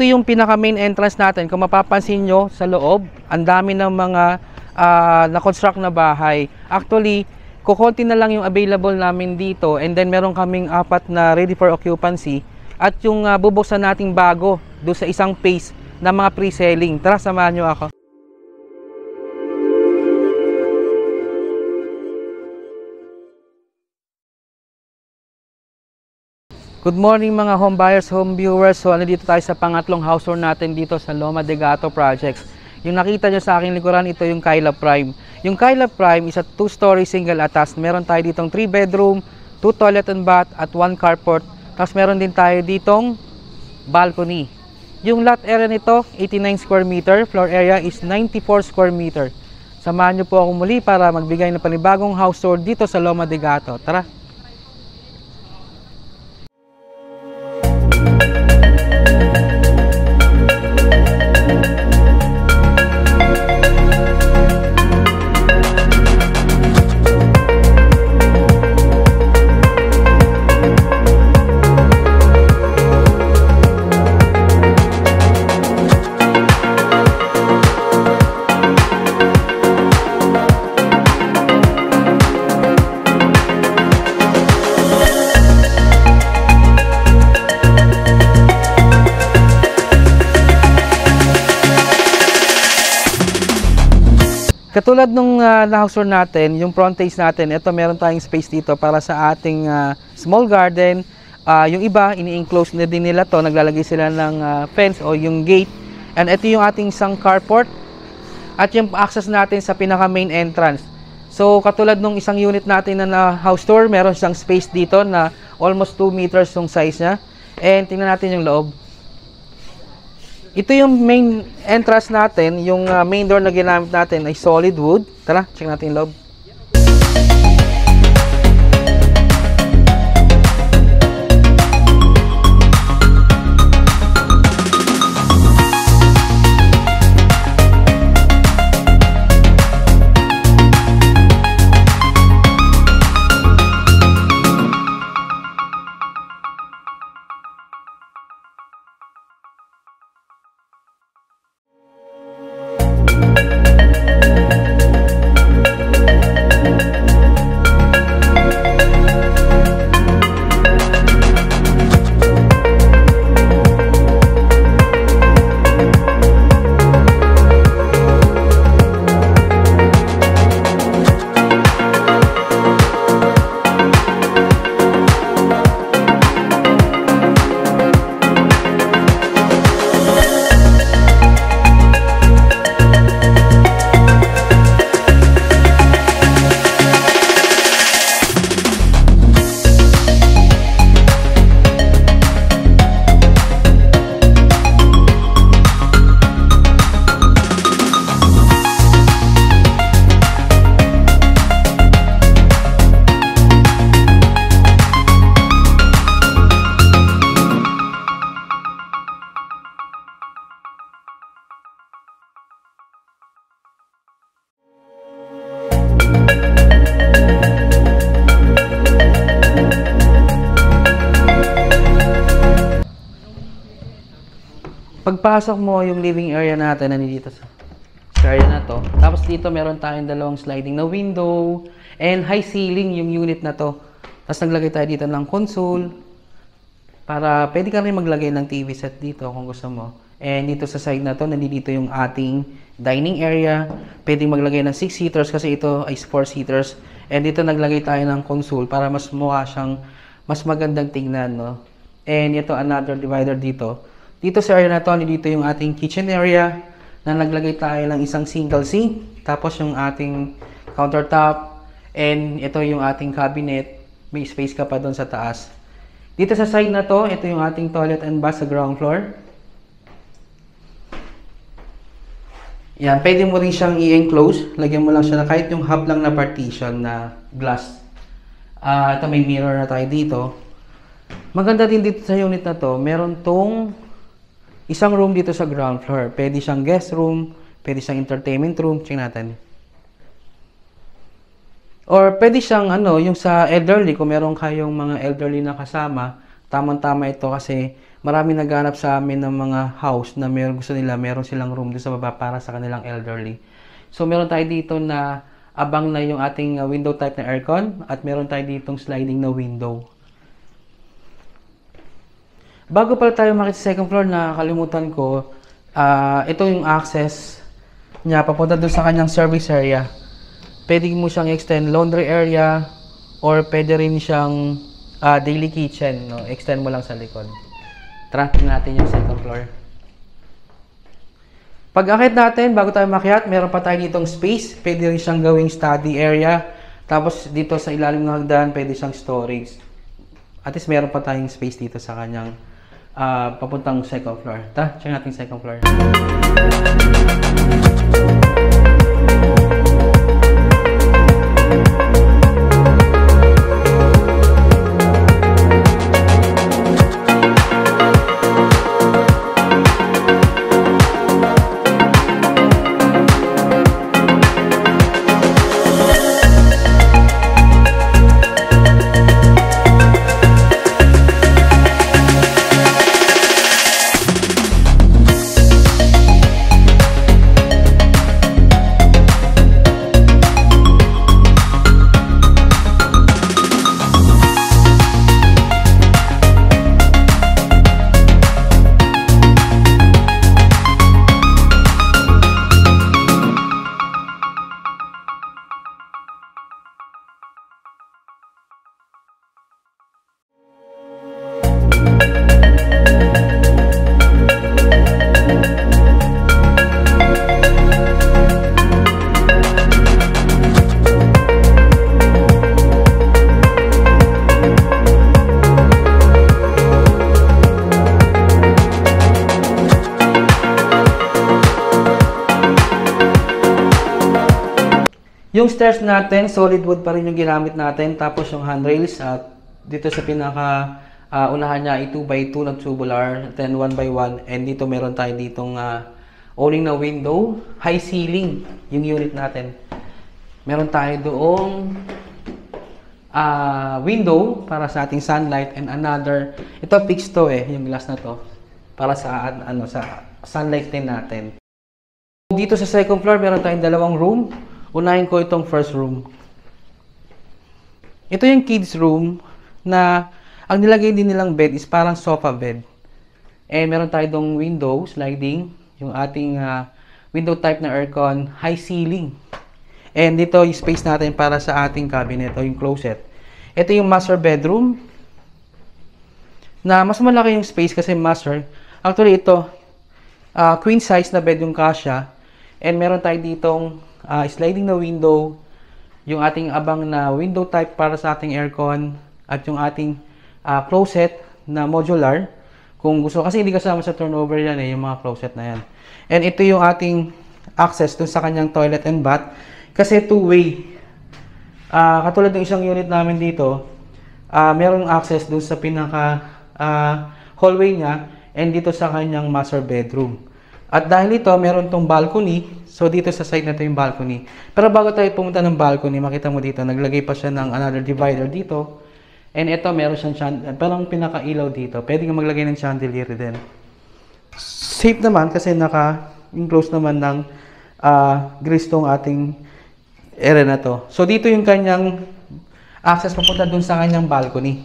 Ito yung pinaka main entrance natin. Kung mapapansin nyo sa loob, ang dami ng mga na-construct na bahay. Actually, kukunti na lang yung available namin dito, and then meron kaming 4 na ready for occupancy, at yung bubuksan nating bago doon sa isang phase na mga pre-selling. Tara, samahan nyo ako. Good morning mga home buyers, home viewers. So dito tayo sa pangatlong house tour natin dito sa Loma de Gato Projects. Yung nakita nyo sa aking likuran, ito yung Kyla Prime. Yung Kyla Prime is a 2-story single attached. Meron tayo ditong 3 bedroom, 2 toilet and bath at 1 carport. Tapos meron din tayo ditong balcony. Yung lot area nito, 89 square meter. Floor area is 94 square meter. Samahan nyo po ako muli para magbigay ng panibagong house tour dito sa Loma de Gato. Tara! Katulad nung na-house tour natin, yung front face natin, ito meron tayong space dito para sa ating small garden. Yung iba, ini-enclose na din nila to, naglalagay sila ng fence o yung gate. And ito yung ating isang carport at yung access natin sa pinaka main entrance. So katulad nung isang unit natin na house tour, meron siyang space dito na almost 2 meters yung size niya. And tingnan natin yung loob. Ito yung main entrance natin, yung main door na ginamit natin ay solid wood. Tara, check natin yung loob. Pagpasok mo yung living area natin, nandito sa area na to. Tapos dito meron tayong dalawang sliding na window and high ceiling yung unit na to. Tapos naglagay tayo dito ng console para pwede ka rin maglagay ng TV set dito kung gusto mo. And dito sa side na to, nandito yung ating dining area. Pwede maglagay ng 6 seaters kasi ito ay 4 seaters. And dito naglagay tayo ng console para mas mukha siyang mas magandang tingnan, no? And ito another divider dito. Dito sa area na to, dito yung ating kitchen area na naglagay tayo ng isang single sink. Tapos yung ating countertop. And ito yung ating cabinet. May space ka pa doon sa taas. Dito sa side na to, ito yung ating toilet and bath sa ground floor. Yan, pwede mo rin siyang i-enclose. Lagyan mo lang siya na kahit yung half lang na partition na glass. Ito may mirror na tayo dito. Maganda din dito sa unit na to, meron tong isang room dito sa ground floor. Pwede siyang guest room, pwede siyang entertainment room. Check natin. Or pwede siyang yung sa elderly, kung meron kayong mga elderly na kasama, tamang-tama ito kasi marami naghanap sa amin ng mga house na gusto nila, meron silang room doon sa baba para sa kanilang elderly. So meron tayo dito na abang na yung ating window type na aircon at meron tayo ditong sliding na window. Bago pala tayo makita sa second floor, nakalimutan ko, ito yung access niya papunta doon sa kanyang service area. Pwede mo siyang extend laundry area or pwede rin siyang daily kitchen, no? Extend mo lang sa likod. Tara, tingnan natin yung second floor. Pag akit natin, bago tayo makyat, meron pa tayo ditong space. Pwede rin siyang gawing study area. Tapos dito sa ilalim ng hagdan, pwede siyang storage. At least meron pa tayong space dito sa kanyang papuntang second floor. Tara, check natin second floor. Yung stairs natin, solid wood pa rin yung ginamit natin. Tapos yung handrails at dito sa pinaka unahan niya ay 2x2 na tubular, then 1x1. And dito meron tayo ditong owning na window, high ceiling yung unit natin. Meron tayo doong window para sa ating sunlight and another, ito fixed to yung glass na to para sa sa sunlight din natin. Dito sa second floor, meron tayong dalawang room. Unahin ko itong first room. Ito yung kids room na ang nilagay din nilang bed is parang sofa bed. And meron tayo dong window sliding, yung ating window type na aircon, high ceiling. And dito yung space natin para sa ating cabinet o yung closet. Ito yung master bedroom na mas malaki yung space kasi master. Actually ito queen size na bed yung kasya. And meron tayo ditong sliding na window, yung ating abang na window type para sa ating aircon, at yung ating closet na modular. Kung gusto, kasi hindi kasama sa turnover yan yung mga closet na yan. And ito yung ating access dun sa kanyang toilet and bath, kasi two-way. Katulad ng isang unit namin dito, merong access dun sa pinaka hallway niya and dito sa kanyang master bedroom. At dahil ito, meron tong balcony. So, dito sa side na ito yung balcony. Pero bago tayo pumunta ng balcony, makita mo dito, naglagay pa siya ng another divider dito. And ito, meron siyang parang pinaka-ilaw dito. Pwede nga maglagay ng chandelier din. Safe naman kasi naka-enclose naman ng grease tong ating area na to. So, dito yung kanyang access papunta dun sa kanyang balcony.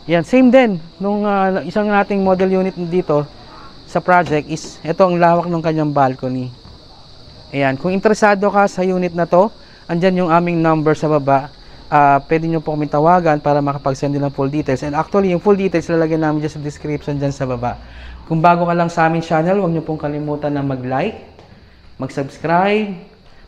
Yan, same din. Nung isang nating model unit dito sa project is, ito ang lawak ng kanyang balcony. Ayan, kung interesado ka sa unit na to, andyan yung aming number sa baba. Pwede nyo po kami tawagan para makapag-send din ng full details. And actually, yung full details lalagyan namin dyan sa description dyan sa baba. Kung bago ka lang sa aming channel, huwag nyo pong kalimutan na mag-like, mag-subscribe,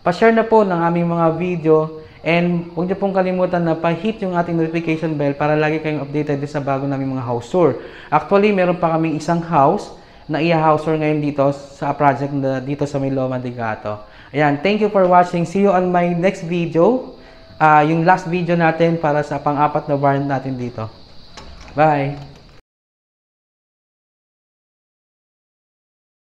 pa-share na po ng aming mga video. And huwag niyo pong kalimutan na pa-hit yung ating notification bell para lagi kayong updated sa bago naming mga house tour. Actually, meron pa kaming isang house na i-house tour ngayon dito sa project na dito sa Loma de Gato. Ayan, thank you for watching. See you on my next video. Yung last video natin para sa pang-apat na barn natin dito. Bye!